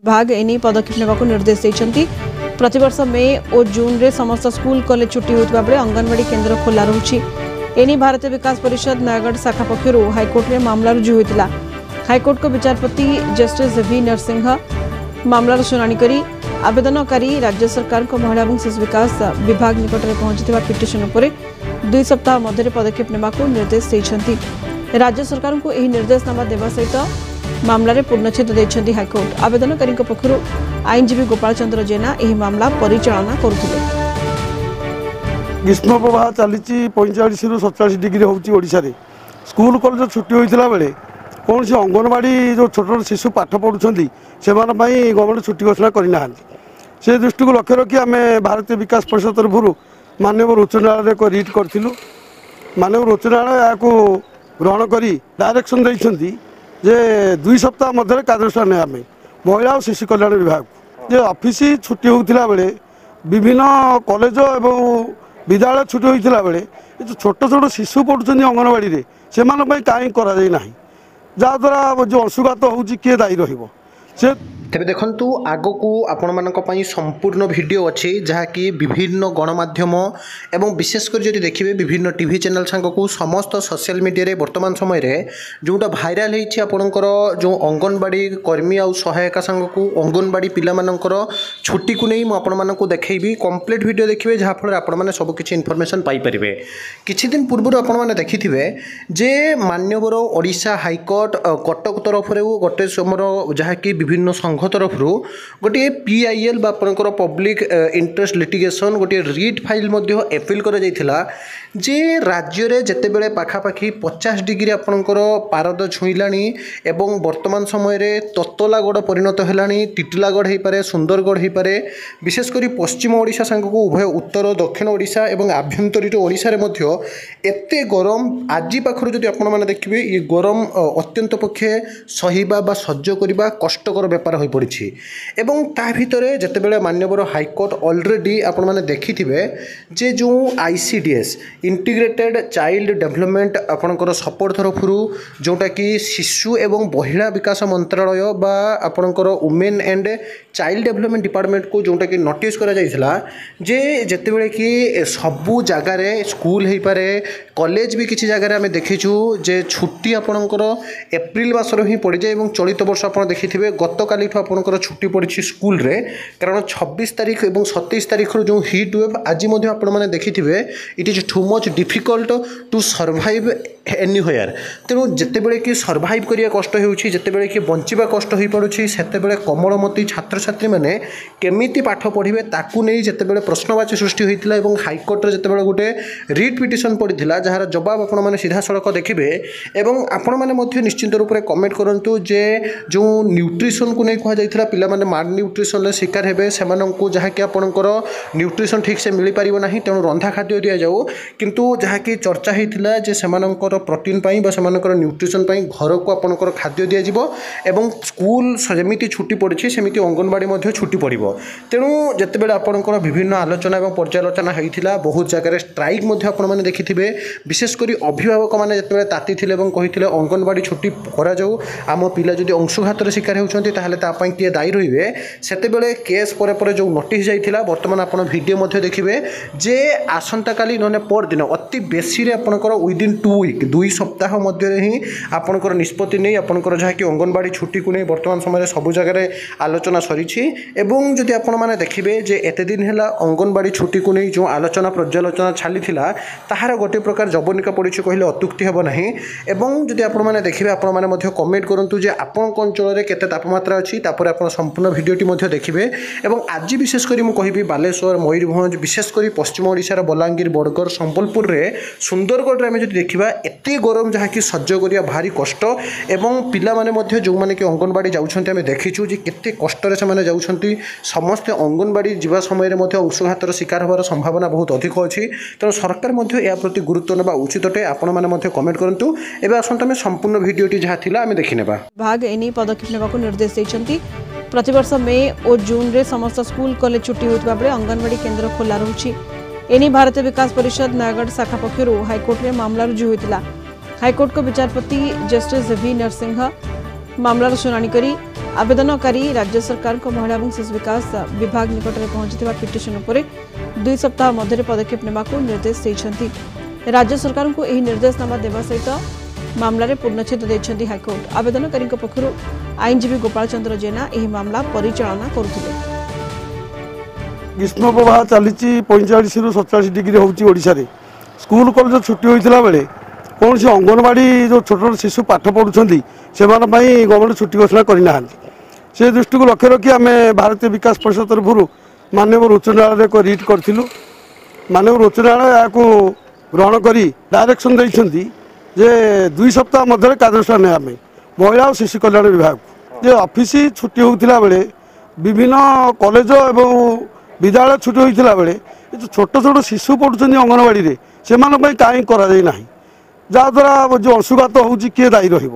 विभाग एने पदक्षेप नेबाकू निर्देश देइछन्ति। प्रतिवर्ष मे और जून रे समस्त स्कूल कॉलेज छुट्टी होता बेले अंगनवाड़ी केन्द्र खोला रहुछि। एने भारतीय विकास परिषद नयगढ़ शाखा पक्षर हाइकोर्ट में मामला रुजु होता। हाइकोर्ट को विचारपति जस्टिस वी नरसिंह मामलार शुणाणी करी आवेदनकारी राज्य सरकार को महिला और शिशु विकास विभाग निकट में पहुंची पिटिशन उपर 2 सप्ताह मध्य पदक्षेप नेबाकू निर्देश देइछन्ति। राज्य सरकार को यह निर्देशनामा देवा सहित मामलें पूर्णछेद देइछन्ति हाइकोर्ट। आवेदनकारी पक्षर आईनजीवी गोपाल चंद्र जेना यह मामला परिचालना करुथिले। ग्रीष्म प्रवाह चली 45 रु 47 डिग्री होशार स्कूल कॉलेज छुट्टी होता बेले कौन से अंगनवाड़ी जो छोट छोट शिशु पाठ पढ़ुं से गवर्नमेंट छुट्टी घोषणा करना से दृष्टि को लक्ष्य रखी आम भारतीय विकास परिषद तरफ माननीय उच्च न्यायालय को रिट करूँ। माननीय उच्च न्यायालय यहाँ ग्रहण कर डायरेक्शन देते जे 2 सप्ताह मध्य कार्यानुष्ठान ने महिला और शिशु कल्याण विभाग जे ऑफिस छुट्टी होता बेले विभिन्न कॉलेज एवं विद्यालय छुट्टी होता बेले जो छोट छोट शिशु पढ़ुं अंगनवाड़ी से कहीं करा जहाँद्वारा जो अंशुघात हो किए दायी रही तेरे देखु आग को आपण मान संपूर्ण वीडियो अच्छी जहाँकि विभिन्न गणमाध्यम एवं विशेषकर जब देखिए विभिन्न टीवी चैनल सांग को समस्त सोशल मीडिया वर्तमान समय रे जोटा भाइराल होकर जो अंगनवाड़ी कर्मी आ सहायिका सांग को अंगनवाड़ी पिलामानंकर छुट्टी को नहीं मुझे देखी कंप्लीट वीडियो देखिए जहाँफल आपने सबकि इनफर्मेशन पाइपर। किछि दिन पूर्व आपने देखिथे जे मान्यवर ओडिशा हाइकोर्ट कटक तरफ गोटे समर जहाँकि विभिन्न संघ तरफ गोटे PIL आपंकर पब्लिक इंटरेस्ट लिटिगेशन गोटे रिट फाइल एपिल कर जे राज्य रे जेतेबेले पाखापाखि 50 डिग्री आपंकर पारद छुईलाणी एवं वर्तमान समय रे ततलागढ़ परिणत हेलाणी टिटिलागढ़ हो पारे सुंदरगढ़ हो पारे विशेषकर पश्चिम ओडिशा सांग को उभय उत्तर और दक्षिण ओडिशा एवं आभ्यंतरीण ओडिशा रे मध्य एते गरम आज पाखर जदि आपण माने देखिबे ये गरम अत्यंत पक्षे सहिबा बा सह्य करबा कष्टकर व्यापार हो पड़ी एवं ता भितरे जेतेबेले मान्यवर हाइकोर्ट ऑलरेडी आपण माने देखिथिबे जे जो ICDS इंटीग्रेटेड चाइल्ड डेवलपमेंट आपणकर सपोर्ट तरफ जोटा कि शिशु एवं महिला विकास मंत्रालय बा आपणकर women and child development department को जोटा कि नोटिस करा जाइछला जे जेतेबेले कि सबु जगार स्कूल हो पारे कॉलेज भी किसी जगह आम देखीचु जे छुट्टी आपणकर एप्रिल मासर ही पड़ जाए चलित वर्ष आप देखिथे गत काली आपणकर छुट्टी पड़ी स्कूल रे कारण 26 तारीख और 27 तारीख जो हिट वेव आज आपने देखिथे it is too much difficult to survive anywhere. तेणु जितेबले कि सर्वाइव करिया कष्ट होउछि जितेबले कि बंचिबा कष्ट हो पड़ुछि सेतेबेले कमलमती छात्र छात्री माने केमिति पाठ पढ़िबे ताकू नै जितेबले प्रश्नवाची सृष्टि होइतिला एवं हाइकोर्ट रे जितेबले गोटे रिट पिटिशन पड़िथिला जहार जवाब आपण माने सीधा सड़क देखिबे एवं आपण माने मध्य निश्चित रूप से कमेंट करंतु जे जो न्यूट्रिशन को नै कहा जाइथिला पिला माने माल न्यूट्रिशन रे शिकार हेबे सेमानंकु जहा कि आपणकर न्यूट्रिशन ठीक से मिली परिबो नाही तेणु रंधा खाद्य दिया जाऊ किंतु जहा कि चर्चा होइतिला जे सेमानंकर प्रोटीन पाई बा सेमानकर न्यूट्रिशन पाई घर को आपणकर खाद्य दिया जिवो एवं स्कूल सेमिति छुट्टी पड़ी सेमिति अंगनवाड़ी मध्य छुट्टी पड़िबो। तेणु जेतेबेले आपणकर विभिन्न आलोचना एवं पर्यालोचना होइतिला बहुत जगह स्ट्राइक मध्य आपण माने देखिथिबे विशेषकर अभिभावक माने जेतेबेले ताती थिले एवं कहिथिले अंगनवाड़ी छुट्टी करा जाऊ आम पिला जदि अंशुघातर शिकार होउछन्ति ताहले ता पई किए दायी रहिबे सेतेबेले केस परे परे जो नोटिस जाइथिला वर्तमान आपण वीडियो मध्य देखिबे जे आसंता काली नने पर दिन अति बेसी रे आपणकर विदिन 2 वीक 2 सप्ताह मध्य ही आपणकर निष्पत्ति नहीं आपणकर जहाँ कि अंगनवाड़ी छुट्टी को नहीं वर्तमान समय सबु जगह आलोचना सरी एवं जदि आपण माने देखिबे जे एते दिन हैला अंगनवाड़ी छुट्टी को नहीं जो आलोचना पर्यालोचना छाली ताहार गोटे प्रकार जबनिका पड़ी कहले अत्युक्ति हेब नहीं एवं जदि आपण माने देखिबे आपण माने मध्य कमेंट करंतु जे आपन अंचल रे केते तापमात्रा अछि तापर आपण संपूर्ण वीडियोटी मध्य देखिबे एवं आज विशेष करी मु कहिबी बालेश्वर मयूरभंज विशेष करी पश्चिम ओडिशा रो बलांगीर बड़गड़ संबलपुर रे सुंदरगढ़ रे हम जदि देखिबा एते गरम जहाँ कि सह्य करिया भारी कष्ट एवं पिला माने मध्य जो माने कि अंगनवाड़ी जाउछन्ते हमें देखिछु जे केते कष्ट रे से माने जाउछन्ती समस्त अंगनवाड़ी जीवा समय रे मध्य अंशुघातर शिकार होबार संभावना बहुत अधिक अछि। तेणु सरकार मध्य या प्रति गुरुत्व नेबा उचित अटे आपण माने मध्य कमेंट करंतु एबे आसंत में संपूर्ण वीडियोटी जहाँ थिला हमें देखि नेबा। विभाग एनी पदक्षेप नेबाकू निर्देश दैछन्ती। प्रतिवर्ष मे और जून रे समस्त स्कूल कॉलेज छुट्टी होता बेले अंगनवाड़ी केन्द्र खोला रहुछि। एनी भारतीय विकास परिषद नयगढ़ शाखा पक्षर हाइकोर्ट में मामला रुजु होता। हाइकोर्ट को विचारपति जस्टिस वी नरसिंह मामलार शुणाणी करी आवेदनकारी राज्य सरकार को महिला और शिशु विकास विभाग निकट में पहुंची पिटिशन उपर 2 सप्ताह मध्य पदक्षेप नेबाकू निर्देश देइछंती। राज्य सरकार को यह निर्देशनामा देवा सहित मामलें पूर्णछेद देइछंती हाईकोर्ट। आवेदनकारी पक्षर आईनजीवी गोपाल चंद्र जेना यह मामला परिचालना करुथिले। ग्रीष्म प्रवाह चली 45 रु 47 डिग्री होशा स्कूल कॉलेज छुट्टी होता बेले कौन से अंगनवाड़ी जो छोट छोट शिशु पाठ पढ़ुं से गवर्नमेंट छुट्टी घोषणा करना से दृष्टि को लक्ष्य रखी आम भारतीय विकास परिषद तरफ माननीय उच्च न्यायालय को रिट करूँ। माननीय उच्च न्यायालय या ग्रहण कर डायरेक्शन देते जे 2 सप्ताह मध्य कार्यानुष्ठान आम महिला और शिशु कल्याण विभाग जे ऑफिस छुट्टी होता बेले विभिन्न कॉलेज एवं विद्यालय छुट्टी होता बेले जो छोट छोट शिशु पढ़ुं अंगनवाड़ी से कहीं जहाँद्वारा जो अंशुघात हो किए दायी रही।